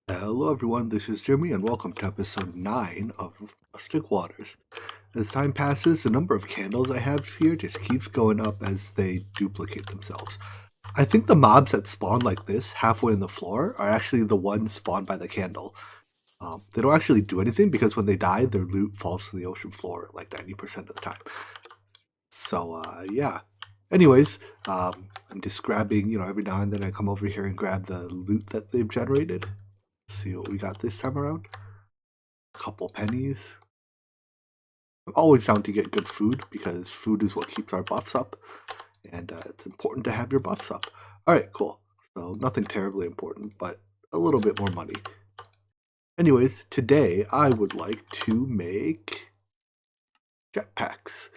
Hello everyone, this is Jimmy and welcome to episode 9 of Rustic Waters. As time passes, the number of candles I have here just keeps going up as they duplicate themselves. I think the mobs that spawn like this, halfway in the floor, are actually the ones spawned by the candle. They don't actually do anything because when they die, their loot falls to the ocean floor like 90% of the time. So, yeah. Anyways, I'm just grabbing, every now and then I come over here and grab the loot that they've generated. See what we got this time around. A couple pennies. I'm always down to get good food because food is what keeps our buffs up, and it's important to have your buffs up. Alright, cool. So nothing terribly important, but a little bit more money. Anyways, today I would like to make jetpacks.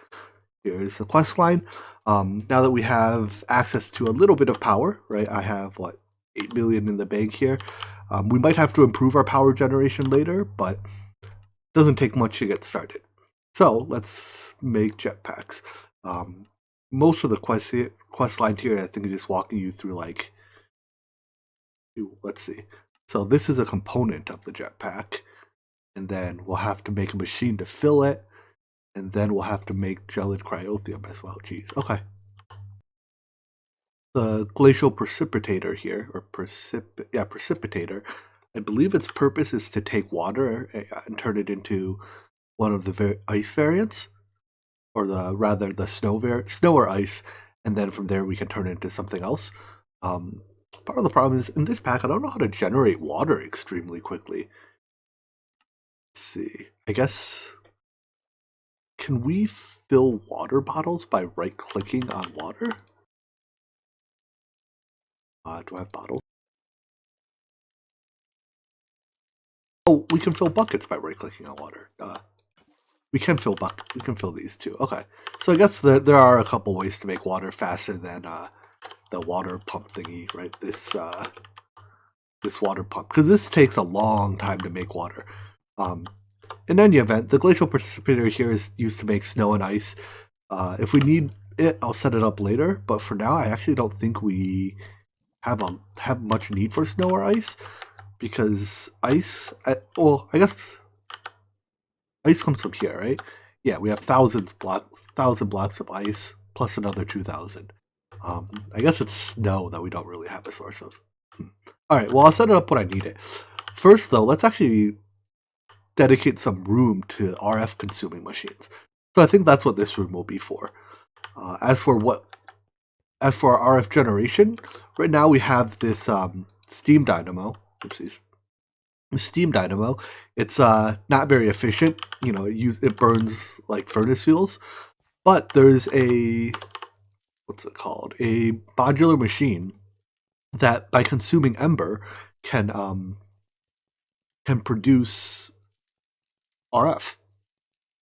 Here's the quest line. Now that we have access to a little bit of power, right? I have, 8 million in the bank here. We might have to improve our power generation later, but it doesn't take much to get started. So let's make jetpacks. Most of the quest line here, I think, is just walking you through let's see. So this is a component of the jetpack, and then we'll have to make a machine to fill it, and then we'll have to make gelid cryothium as well. Jeez, okay. The glacial precipitator here, or precipitator, I believe its purpose is to take water and turn it into one of the ice variants, or the snow or ice, and then from there we can turn it into something else. Part of the problem is in this pack I don't know how to generate water extremely quickly. Let's see. I guess, can we fill water bottles by right-clicking on water? Do I have bottles? Oh, we can fill buckets by right-clicking on water. We can fill these too. Okay, so I guess there are a couple ways to make water faster than the water pump thingy, right? This water pump, because this takes a long time to make water. In any event, the glacial precipitator here is used to make snow and ice. If we need it, I'll set it up later. But for now, I actually don't think we have much need for snow or ice, because ice. I guess ice comes from here, right? Yeah, we have 1,000 blocks of ice plus another 2,000. I guess it's snow that we don't really have a source of. All right, well, I'll set it up when I need it. First, though, let's actually dedicate some room to RF consuming machines. So I think that's what this room will be for. As for our RF generation, right now we have this steam dynamo. Oopsies. Steam dynamo. It's not very efficient. It burns like furnace fuels. But there's a modular machine that, by consuming Ember, can produce RF.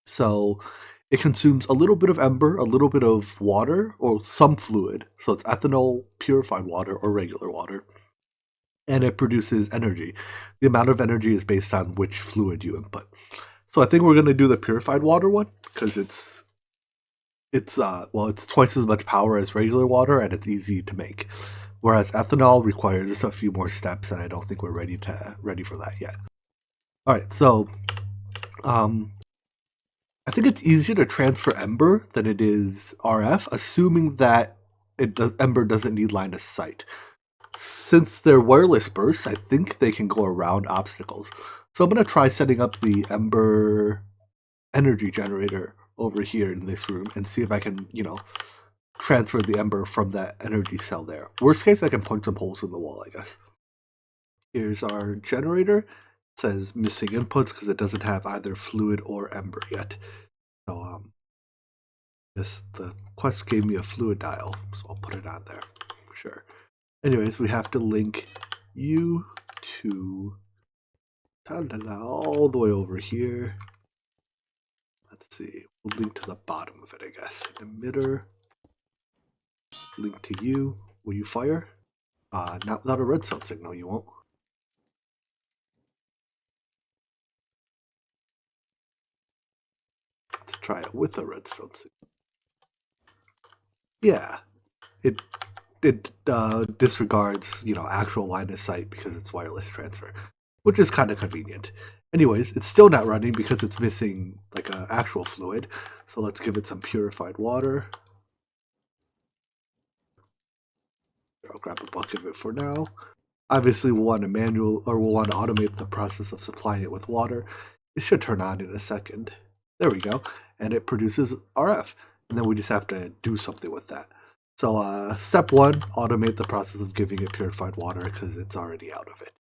So it consumes a little bit of Ember, a little bit of water, or some fluid. So it's ethanol, purified water, or regular water. And it produces energy. The amount of energy is based on which fluid you input. So I think we're going to do the purified water one because it's twice as much power as regular water and it's easy to make. Whereas ethanol requires a few more steps, and I don't think we're ready for that yet. All right, so I think it's easier to transfer Ember than it is RF, assuming that Ember doesn't need line of sight. Since they're wireless bursts, I think they can go around obstacles. So I'm going to try setting up the Ember energy generator over here in this room and see if I can, transfer the Ember from that energy cell there. Worst case, I can punch some holes in the wall, I guess. Here's our generator. It says missing inputs because it doesn't have either fluid or Ember yet. So, the quest gave me a fluid dial, so I'll put it on there for sure. Anyways, we have to link you to all the way over here. Let's see. We'll link to the bottom of it, I guess. Emitter. Link to you. Will you fire? Not without a redstone signal, you won't. Let's try it with a redstone signal. Yeah. It disregards, actual line of sight because it's wireless transfer. which is kind of convenient. Anyways, it's still not running because it's missing like an actual fluid. So let's give it some purified water. I'll grab a bucket of it for now. Obviously, we'll want to automate the process of supplying it with water. It should turn on in a second. There we go, and it produces RF, and then we just have to do something with that. So, step one: automate the process of giving it purified water because it's already out of it.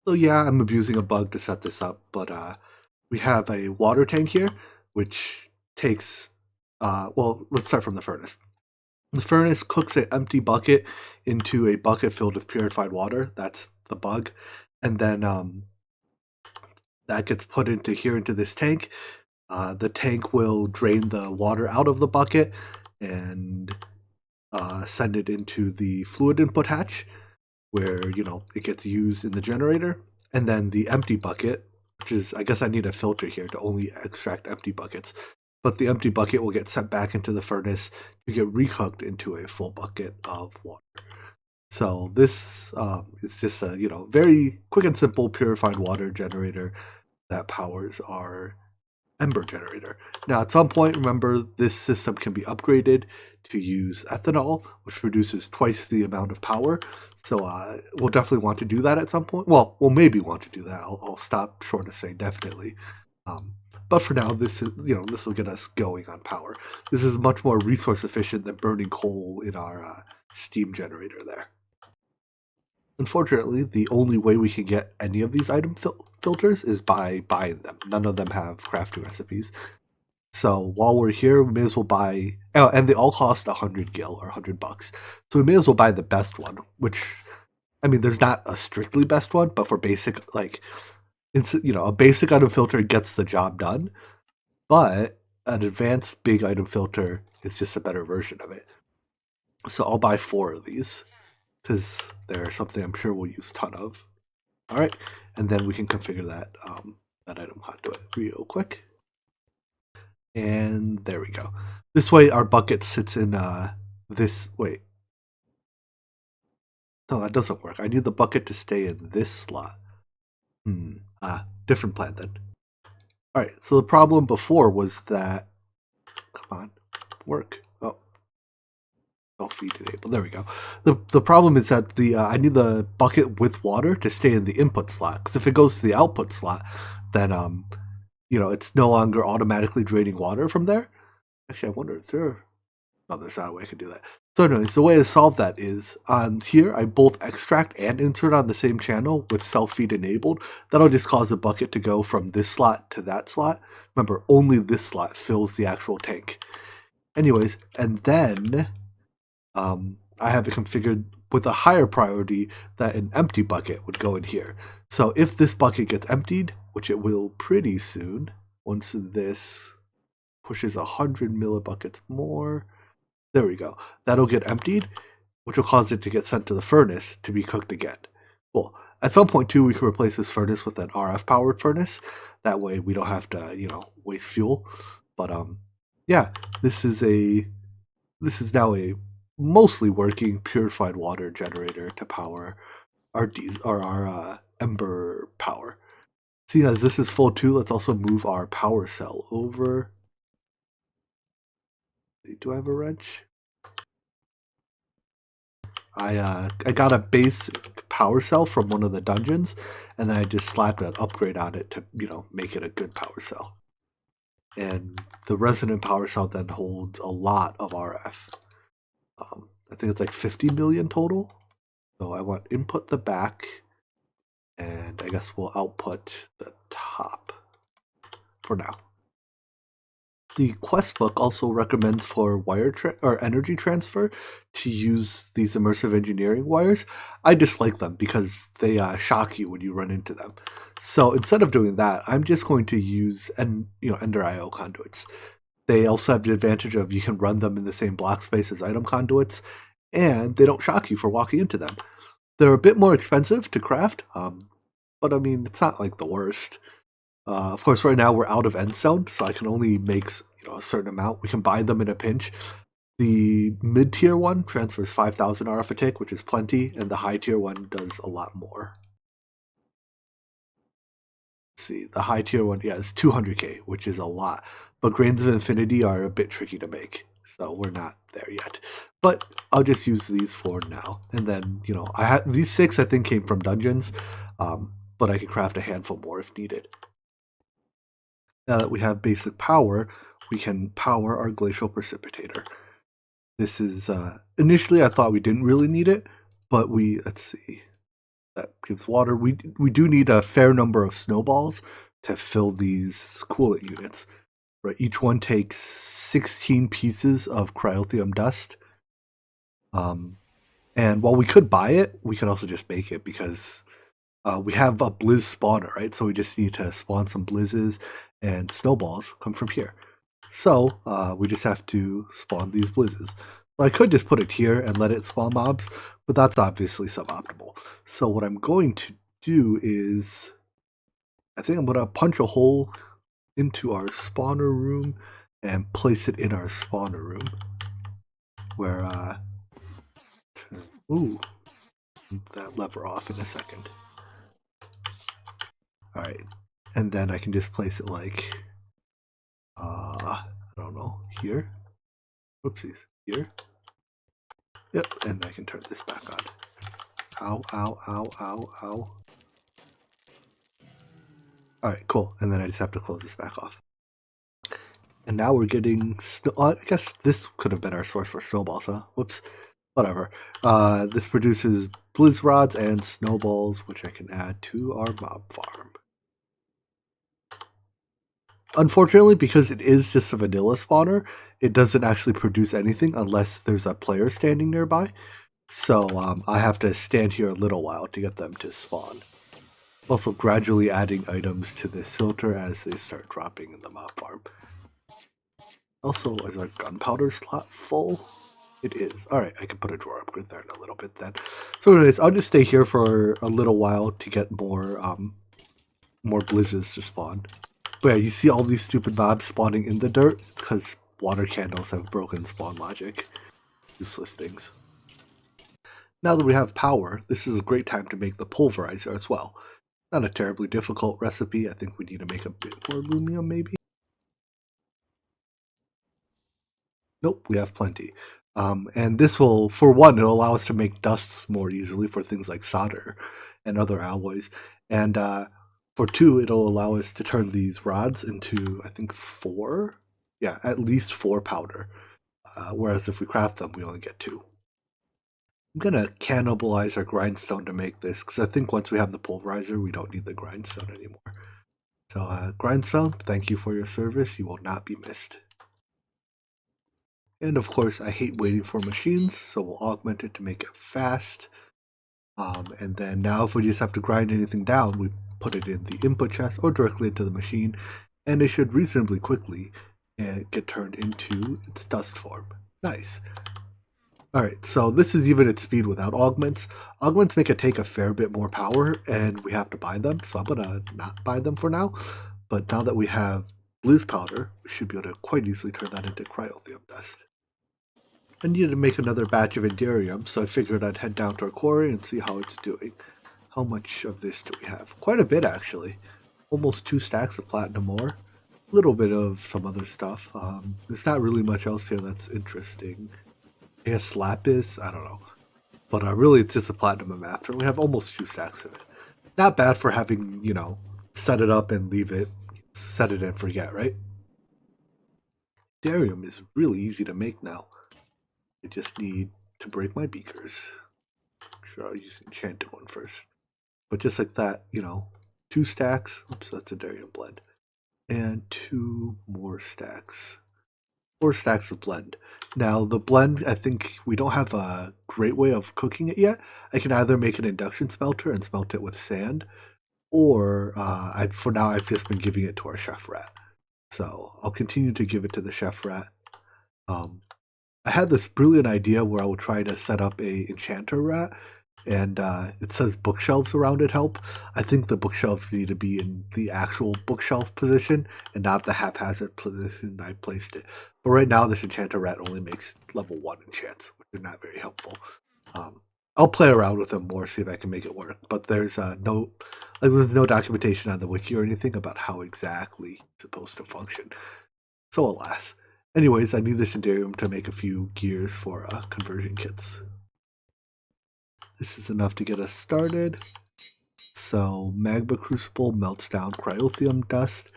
So yeah, I'm abusing a bug to set this up, but we have a water tank here, which takes. Well, let's start from the furnace. The furnace cooks an empty bucket into a bucket filled with purified water. That's the bug. And then that gets put into here into this tank. The tank will drain the water out of the bucket and send it into the fluid input hatch where, it gets used in the generator. And then the empty bucket, which is, I guess I need a filter here to only extract empty buckets. But the empty bucket will get sent back into the furnace to get recooked into a full bucket of water. So this is just a very quick and simple purified water generator that powers our Ember generator. Now, at some point, remember this system can be upgraded to use ethanol, which produces twice the amount of power. So we'll definitely want to do that at some point. Well, we'll maybe want to do that. I'll stop short of saying definitely. But for now, this will get us going on power. This is much more resource efficient than burning coal in our steam generator there. Unfortunately, the only way we can get any of these item filters is by buying them. None of them have crafting recipes. So while we're here, we may as well buy. Oh, and they all cost 100 gil or $100. So we may as well buy the best one. Which, I mean, there's not a strictly best one, but for basic, a basic item filter gets the job done. But an advanced big item filter is just a better version of it. So I'll buy 4 of these because they're something I'm sure we'll use a ton of. All right, and then we can configure that that item conduit real quick. And there we go. This way our bucket sits in this, wait. No, that doesn't work. I need the bucket to stay in this slot. Different plan then. All right, so the problem before was that, come on, work. Oh, feed enable. There we go. The problem is that I need the bucket with water to stay in the input slot. Because if it goes to the output slot, then it's no longer automatically draining water from there. Actually, I wonder if there's not a way I can do that. So anyways, the way to solve that is on here, I both extract and insert on the same channel with self feed enabled. That'll just cause the bucket to go from this slot to that slot. Remember, only this slot fills the actual tank. Anyways, and then I have it configured with a higher priority that an empty bucket would go in here. So if this bucket gets emptied, which it will pretty soon, once this pushes 100 millibuckets more, there we go. That'll get emptied, which will cause it to get sent to the furnace to be cooked again. Well, at some point too, we can replace this furnace with an RF powered furnace. That way we don't have to, waste fuel. But yeah, this is now a mostly working purified water generator to power our Ember power. Seeing as this is full too, let's also move our power cell over. Do I have a wrench? I got a base power cell from one of the dungeons, and then I just slapped an upgrade on it to make it a good power cell. And the resonant power cell then holds a lot of RF. I think it's like 50 million total. So I want input the back, and I guess we'll output the top for now. The quest book also recommends for wire or energy transfer to use these immersive engineering wires. I dislike them because they shock you when you run into them. So instead of doing that, I'm just going to use Ender IO conduits. They also have the advantage of you can run them in the same block space as item conduits, and they don't shock you for walking into them. They're a bit more expensive to craft, but I mean, it's not like the worst. Of course, right now we're out of endstone, so I can only make a certain amount. We can buy them in a pinch. The mid-tier one transfers 5,000 RF a tick, which is plenty, and the high-tier one does a lot more. see, the high tier one, yeah, it's 200k, which is a lot. But Grains of Infinity are a bit tricky to make, so we're not there yet. But I'll just use these for now. And then, you know, I had these 6 I think came from dungeons, but I can craft a handful more if needed. Now that we have basic power, we can power our glacial precipitator. This is, initially I thought we didn't really need it, but let's see, that gives water. We do need a fair number of snowballs to fill these coolant units. Right, each one takes 16 pieces of cryotheum dust. And while we could buy it, we could also just make it because we have a blizz spawner, right? So we just need to spawn some blizzes, and snowballs come from here. So we just have to spawn these blizzes. So I could just put it here and let it spawn mobs, but that's obviously suboptimal. So what I'm going to do is, I think I'm going to punch a hole into our spawner room and place it in our spawner room. Where, ooh, that lever off in a second. Alright, and then I can just place it like, I don't know, here? Whoopsies, here? Yep, and I can turn this back on. Ow, ow, ow, ow, ow. Alright, cool, and then I just have to close this back off. And now we're getting, I guess this could have been our source for snowballs, huh? Whoops, whatever. This produces blizz rods and snowballs, which I can add to our mob farm. Unfortunately, because it is just a vanilla spawner, it doesn't actually produce anything unless there's a player standing nearby. So I have to stand here a little while to get them to spawn. Also gradually adding items to this filter as they start dropping in the mob farm. Also, is our gunpowder slot full? It is. Alright, I can put a drawer upgrade there in a little bit then. So anyways, I'll just stay here for a little while to get more blizzards to spawn. But yeah, you see all these stupid mobs spawning in the dirt because water candles have broken spawn logic. Useless things. Now that we have power, this is a great time to make the pulverizer as well. Not a terribly difficult recipe. I think we need to make a bit more aluminum maybe. Nope, we have plenty. And this will, for one, it'll allow us to make dusts more easily for things like solder and other alloys. And for two, it'll allow us to turn these rods into, I think, 4? Yeah, at least 4 powder. Whereas if we craft them, we only get 2. I'm going to cannibalize our grindstone to make this, because I think once we have the pulverizer, we don't need the grindstone anymore. So, grindstone, thank you for your service. You will not be missed. And of course, I hate waiting for machines, so we'll augment it to make it fast. And then now if we just have to grind anything down, we put it in the input chest or directly into the machine, and it should reasonably quickly get turned into its dust form. Nice. Alright, so this is even at speed without augments. Augments make it take a fair bit more power, and we have to buy them, so I'm going to not buy them for now. But now that we have blizz powder, we should be able to quite easily turn that into cryotheum dust. I needed to make another batch of Enderium, so I figured I'd head down to our quarry and see how it's doing. How much of this do we have? Quite a bit, actually. Almost 2 stacks of platinum ore. A little bit of some other stuff. There's not really much else here that's interesting. I guess lapis? I don't know. But really, it's just a platinum after. We have almost 2 stacks of it. Not bad for having, you know, set it up and leave it. Set it and forget, right? Enderium is really easy to make now. I just need to break my beakers. Sure, I'll use the enchanted one first. But just like that, you know, 2 stacks. Oops, that's a Enderium blend. And 2 more stacks. 4 stacks of blend. Now, the blend, I think we don't have a great way of cooking it yet. I can either make an induction smelter and smelt it with sand, or for now, I've just been giving it to our chef rat. So I'll continue to give it to the chef rat. I had this brilliant idea where I would try to set up a enchanter rat, and it says bookshelves around it help. I think the bookshelves need to be in the actual bookshelf position and not the haphazard position I placed it. But right now, this enchanter rat only makes level 1 enchants, which are not very helpful. I'll play around with them more, see if I can make it work. But there's there's no documentation on the wiki or anything about how exactly it's supposed to function. So alas. Anyways, I need this Enderium to make a few gears for conversion kits. This is enough to get us started. So magma crucible melts down cryothium dust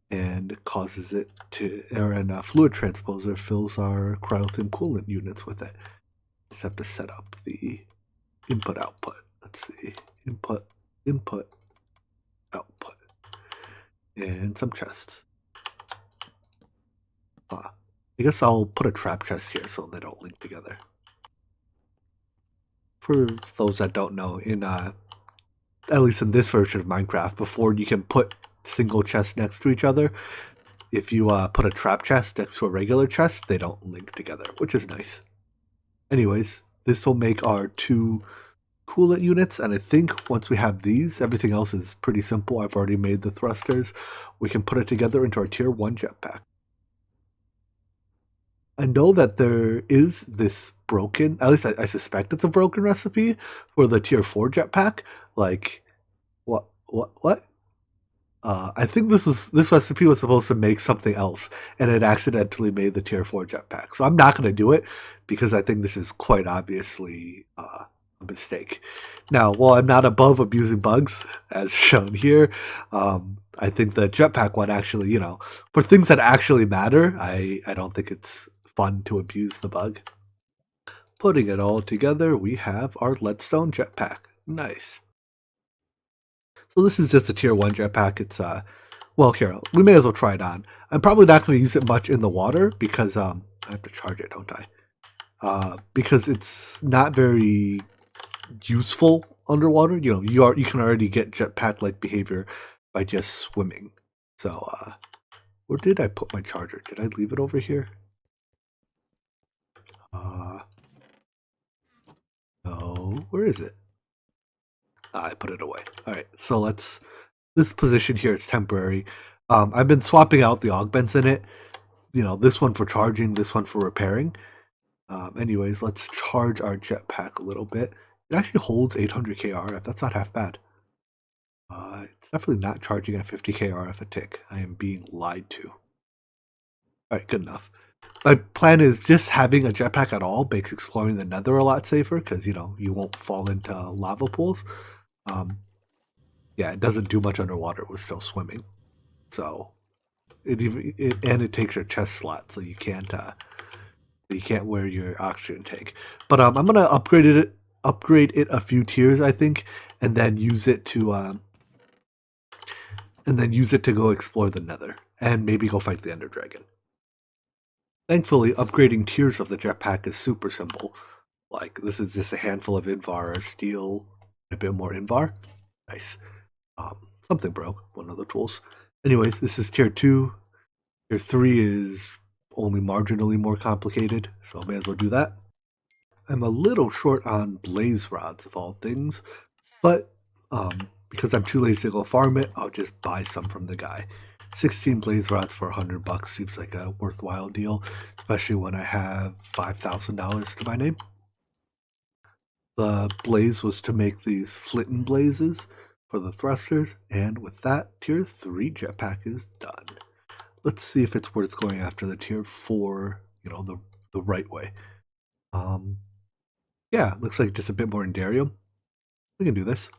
and causes it to, and a fluid transposer fills our cryothium coolant units with it. Just have to set up the input output. Let's see, input, output, and some chests. I guess I'll put a trap chest here so they don't link together. For those that don't know, in at least in this version of Minecraft, before you can put single chests next to each other, if you put a trap chest next to a regular chest, they don't link together, which is nice. Anyways, this will make our 2 coolant units, and I think once we have these, everything else is pretty simple. I've already made the thrusters. We can put it together into our tier 1 jetpack. I know that there is this broken, at least I suspect it's a broken recipe for the tier 4 jetpack. Like, what? I think this recipe was supposed to make something else, and it accidentally made the tier 4 jetpack. So I'm not going to do it because I think this is quite obviously a mistake. Now, while I'm not above abusing bugs, as shown here, I think the jetpack one actually, for things that actually matter, I don't think it's fun to abuse the bug. Putting it all together, we have our leadstone jetpack. Nice. So this is just a tier 1 jetpack. It's well, here, we may as well try it on. I'm probably not going to use it much in the water because I have to charge it, don't I? Because it's not very useful underwater. You can already get jetpack-like behavior by just swimming. So where did I put my charger? Did I leave it over here? No, where is it? I put it away. All right, so this position here is temporary. I've been swapping out the augments in it. This one for charging, this one for repairing. Anyways, let's charge our jetpack a little bit. It actually holds 800k RF. That's not half bad. It's definitely not charging at 50k RF a tick. I am being lied to. All right, good enough. My plan is just having a jetpack at all makes exploring the Nether a lot safer because you won't fall into lava pools. Yeah, it doesn't do much underwater. We're still swimming, so it takes your chest slot, so you can't wear your oxygen tank. But I'm gonna upgrade it a few tiers, I think, and then use it to go explore the Nether and maybe go fight the Ender Dragon. Thankfully, upgrading tiers of the jetpack is super simple. Like, this is just a handful of Invar, steel, and a bit more Invar. Nice. Something broke, one of the tools. Anyways, this is tier 2. Tier 3 is only marginally more complicated, so I may as well do that. I'm a little short on blaze rods, of all things, but because I'm too lazy to go farm it, I'll just buy some from the guy. 16 blaze rods for $100 seems like a worthwhile deal, especially when I have $5,000 to my name. The blaze was to make these flitten blazes for the thrusters, and with that, tier 3 jetpack is done. Let's see if it's worth going after the tier 4, the right way. Yeah, looks like just a bit more Enderium. We can do this.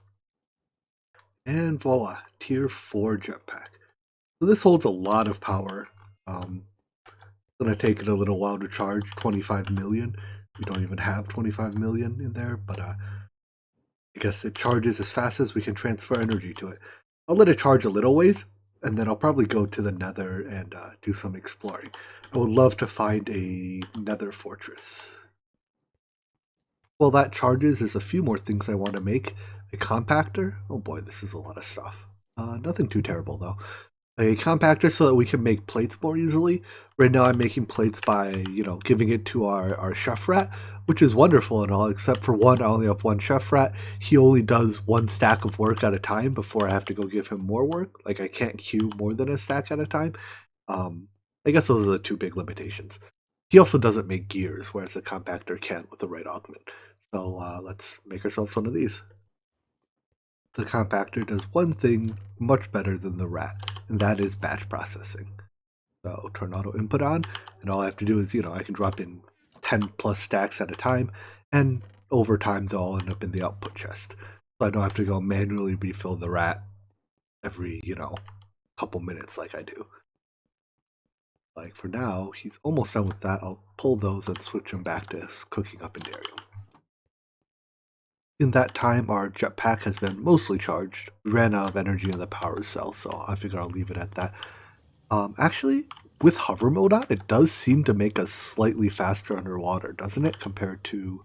And voila, tier 4 jetpack. So this holds a lot of power. It's going to take it a little while to charge, 25 million. We don't even have 25 million in there, but I guess it charges as fast as we can transfer energy to it. I'll let it charge a little ways, and then I'll probably go to the Nether and do some exploring. I would love to find a Nether fortress. While that charges, there's a few more things I want to make. A compactor. Oh boy, this is a lot of stuff. Nothing too terrible though. A compactor so that we can make plates more easily. Right now I'm making plates by, giving it to our chef rat, which is wonderful and all, except for one, I only have one chef rat. He only does one stack of work at a time before I have to go give him more work. Like, I can't queue more than a stack at a time. I guess those are the two big limitations. He also doesn't make gears, whereas the compactor can with the right augment. So let's make ourselves one of these. The compactor does one thing much better than the rat, and that is batch processing. So turn auto input on, and all I have to do is, I can drop in 10 plus stacks at a time, and over time they'll all end up in the output chest. So I don't have to go manually refill the rat every, couple minutes like I do. Like for now, he's almost done with that. I'll pull those and switch him back to cooking up in Darium. In that time, our jetpack has been mostly charged. We ran out of energy in the power cell, so I figure I'll leave it at that. Actually, with hover mode on, it does seem to make us slightly faster underwater, doesn't it, compared to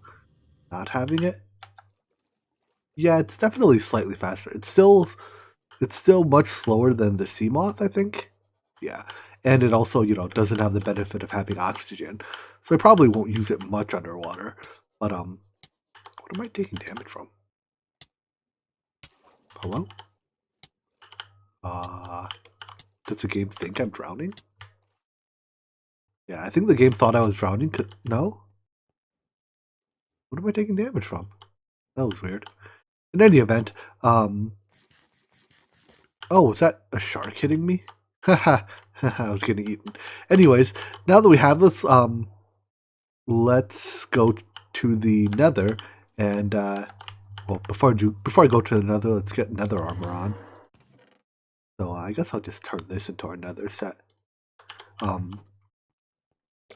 not having it? Yeah, it's definitely slightly faster. It's still much slower than the sea moth, I think. Yeah, and it also, doesn't have the benefit of having oxygen, so I probably won't use it much underwater. But what am I taking damage from? Hello? Does the game think I'm drowning? Yeah, I think the game thought I was drowning. No? What am I taking damage from? That was weird. In any event, oh, was that a shark hitting me? Haha, I was getting eaten. Anyways, now that we have this, let's go to the Nether, and well, before I go to the Nether, let's get Nether armor on. So I guess I'll just turn this into our Nether set.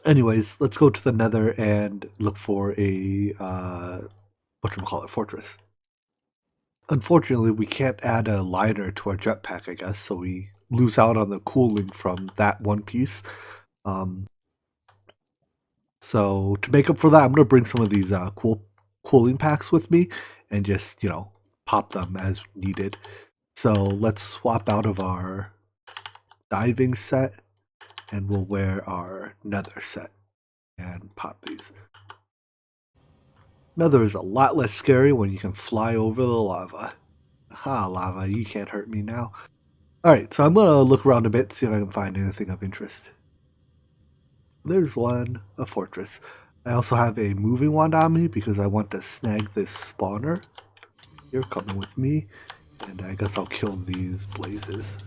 Anyways, let's go to the Nether and look for a whatchamacallit, fortress. Unfortunately, we can't add a liner to our jetpack, I guess, so we lose out on the cooling from that one piece. So to make up for that, I'm gonna bring some of these cooling packs with me and just pop them as needed. So let's swap out of our diving set and we'll wear our Nether set and pop these. Nether is a lot less scary when you can fly over the lava. Ha, lava, you can't hurt me now. Alright, so I'm gonna look around a bit, see if I can find anything of interest. There's one, a fortress. I also have a moving wand on me because I want to snag this spawner. You're coming with me, and I guess I'll kill these blazes.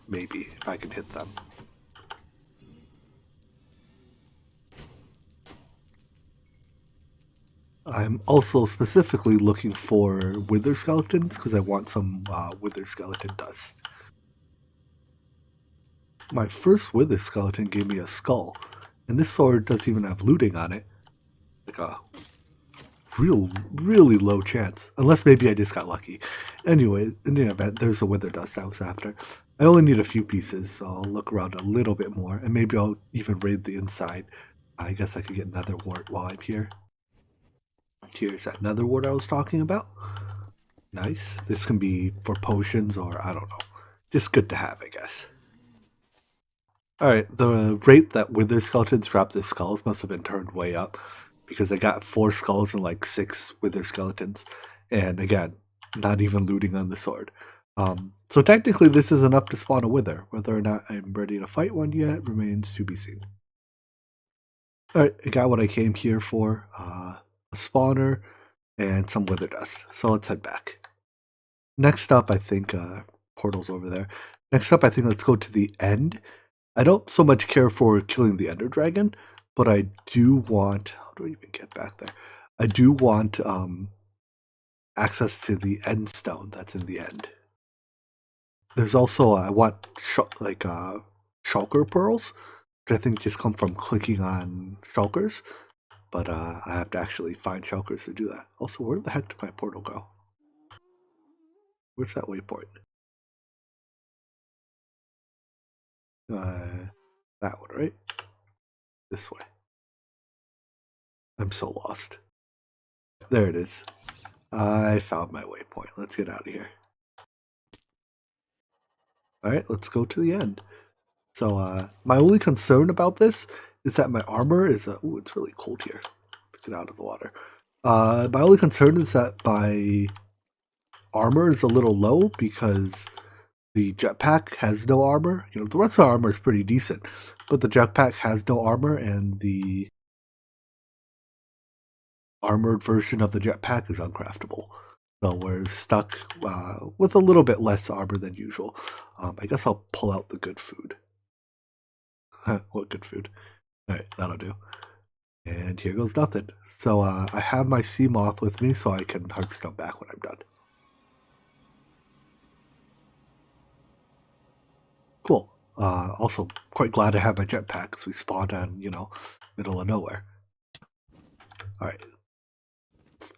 Maybe, if I can hit them. I'm also specifically looking for wither skeletons because I want some wither skeleton dust. My first wither skeleton gave me a skull, and this sword doesn't even have looting on it. Like a really low chance. Unless maybe I just got lucky. Anyway, in the event, there's the wither dust I was after. I only need a few pieces, so I'll look around a little bit more, and maybe I'll even raid the inside. I guess I could get another wart while I'm here. Here's that nether wart I was talking about. Nice. This can be for potions or I don't know. Just good to have, I guess. Alright, the rate that wither skeletons drop their skulls must have been turned way up because I got 4 skulls and like 6 wither skeletons. And again, not even looting on the sword. So technically this is enough to spawn a wither. Whether or not I'm ready to fight one yet remains to be seen. Alright, I got what I came here for. A spawner and some wither dust. So let's head back. Next up, I think, portal's over there. Next up, I think let's go to the end. I don't so much care for killing the ender dragon, but I do want, how do I even get back there? I do want access to the end stone that's in the end. There's also, I want shulker pearls, which I think just come from clicking on shulkers, but I have to actually find shulkers to do that. Also, where the heck did my portal go? Where's that waypoint? That one, right? This way. I'm so lost. There it is. I found my waypoint. Let's get out of here. Alright, let's go to the end. So, my only concern about this is that my armor is... ooh, it's really cold here. Let's get out of the water. My only concern is that my armor is a little low because the jetpack has no armor. The rest of the armor is pretty decent, but the jetpack has no armor, and the armored version of the jetpack is uncraftable. So we're stuck with a little bit less armor than usual. I guess I'll pull out the good food. What good food? Alright, that'll do. And here goes nothing. So I have my sea moth with me so I can hearthstone back when I'm done. Cool. Also, quite glad to have my jetpack because we spawned on, middle of nowhere. Alright.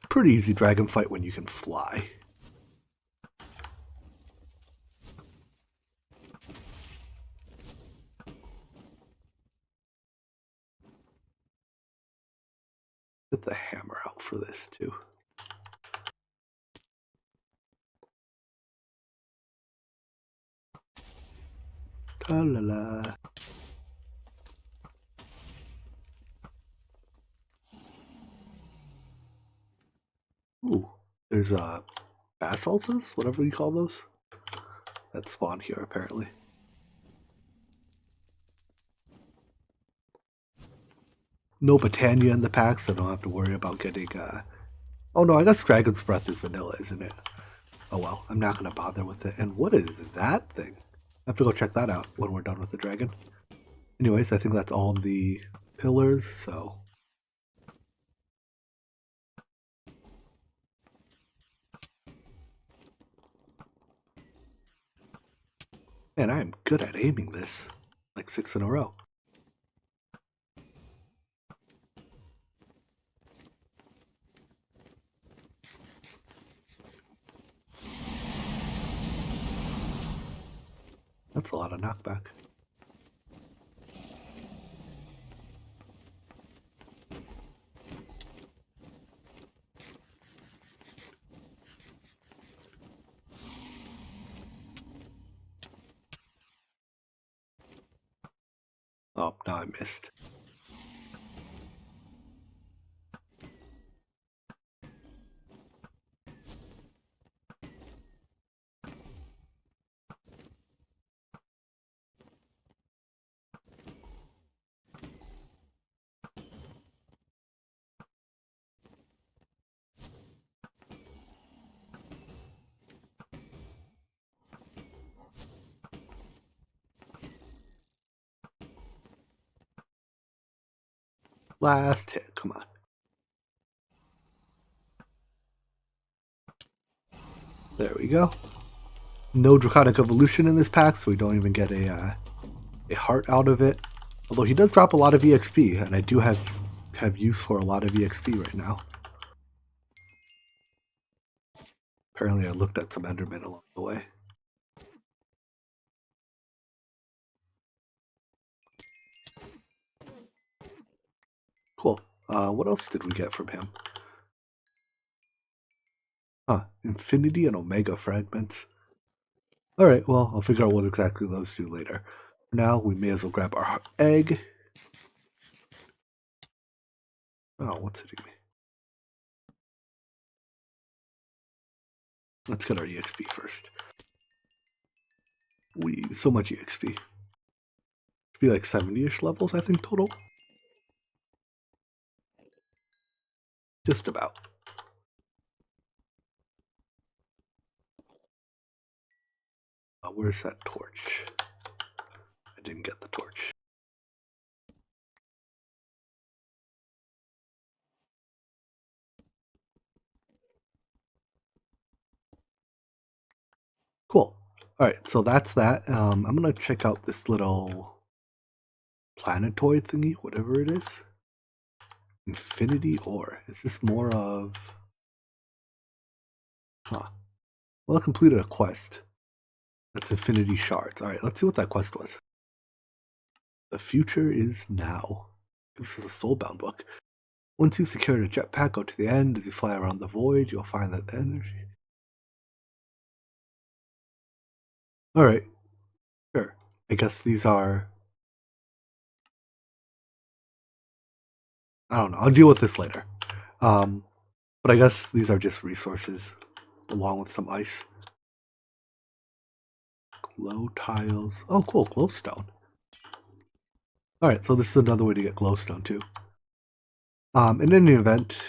Pretty easy dragon fight when you can fly. Get the hammer out for this too. Ta-la-la. Ooh, there's basalts, whatever you call those, that spawn here apparently. No Botania in the pack, so I don't have to worry about getting. Oh no, I guess Dragon's Breath is vanilla, isn't it? Oh well, I'm not gonna bother with it. And what is that thing? I have to go check that out when we're done with the dragon. Anyways, I think that's all the pillars, so. Man, I am good at aiming this. Like 6 in a row. That's a lot of knockback. Oh, no, I missed. Last hit, come on. There we go. No Draconic Evolution in this pack, so we don't even get a heart out of it. Although he does drop a lot of EXP, and I do have use for a lot of EXP right now. Apparently I looked at some Endermen along the way. Cool. What else did we get from him? Infinity and Omega fragments. Alright, well, I'll figure out what exactly those do later. For now, we may as well grab our egg. Oh, what's hitting me? Let's get our EXP first. So much EXP. Should be like 70-ish levels, I think, total. Just about. Where's that torch? I didn't get the torch. Cool. Alright, so that's that. I'm gonna check out this little planetoid thingy, whatever it is. Infinity ore. Is this more of... Huh. Well, I completed a quest. That's infinity shards. Alright, let's see what that quest was. The future is now. This is a soulbound book. Once you've secured a jetpack, go to the end. As you fly around the void, you'll find that the energy... Alright. Sure. I guess these are... I don't know. I'll deal with this later. But I guess these are just resources, along with some ice. Glow tiles. Oh, cool. Glowstone. Alright, so this is another way to get glowstone, too. In any event,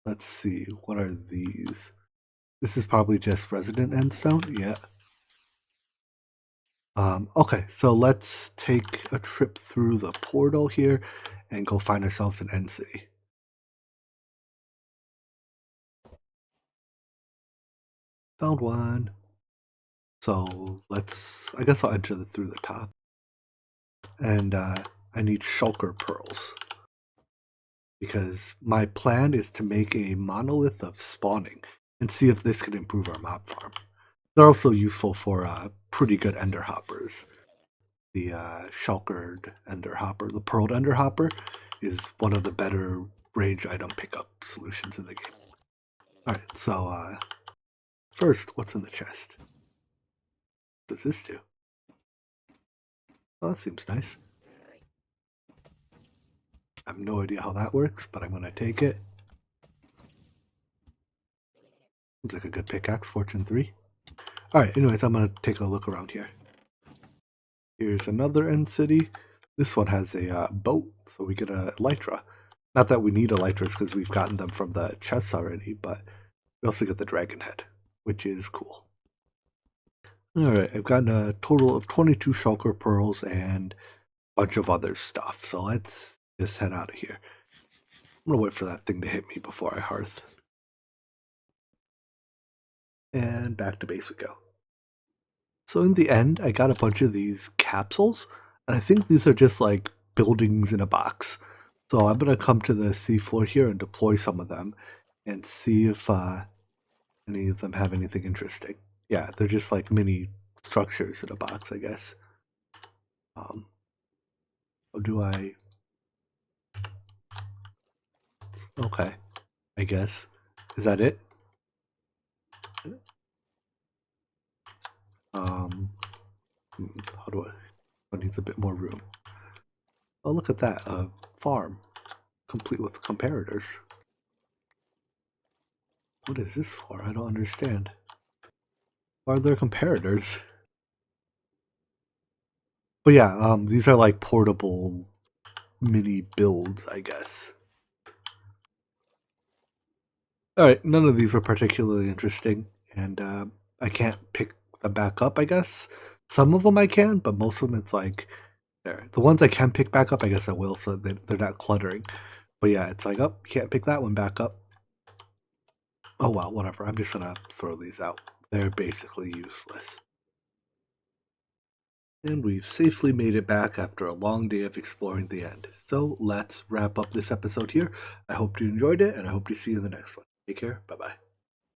Let's see, what are these? This is probably just resident endstone, yeah. Okay, so let's take a trip through the portal here and go find ourselves an end city. Found one. So I guess I'll enter through the top. And I need shulker pearls. Because my plan is to make a monolith of spawning and see if this can improve our mob farm. They're also useful for pretty good ender hoppers. The shulkered ender hopper, the pearled ender hopper, is one of the better range item pickup solutions in the game. Alright, so first, what's in the chest? What does this do? Oh, that seems nice. I have no idea how that works, but I'm going to take it. Seems like a good pickaxe, Fortune 3. Alright, anyways, I'm going to take a look around here. Here's another end city. This one has a boat, so we get a elytra. Not that we need elytras because we've gotten them from the chests already, but we also get the dragon head, which is cool. Alright, I've gotten a total of 22 shulker pearls and a bunch of other stuff, so let's just head out of here. I'm gonna wait for that thing to hit me before I hearth. And back to base we go. So in the end, I got a bunch of these capsules, and I think these are just like buildings in a box. So I'm gonna come to the seafloor here and deploy some of them and see if any of them have anything interesting. Yeah, they're just like mini structures in a box, I guess. How do I? Okay, I guess. Is that it? How do I needs a bit more room. Oh, look at that, a farm, complete with comparators. What is this for? I don't understand. Why are there comparators? But yeah, these are like portable mini builds, I guess. Alright, none of these were particularly interesting, and I can't pick them back up, I guess. Some of them I can, but most of them it's like, there. The ones I can pick back up, I guess I will, so they're not cluttering. But yeah, it's like, oh, can't pick that one back up. Oh well, whatever. I'm just gonna throw these out. They're basically useless. And we've safely made it back after a long day of exploring the end. So let's wrap up this episode here. I hope you enjoyed it, and I hope to see you in the next one. Take care. Bye bye.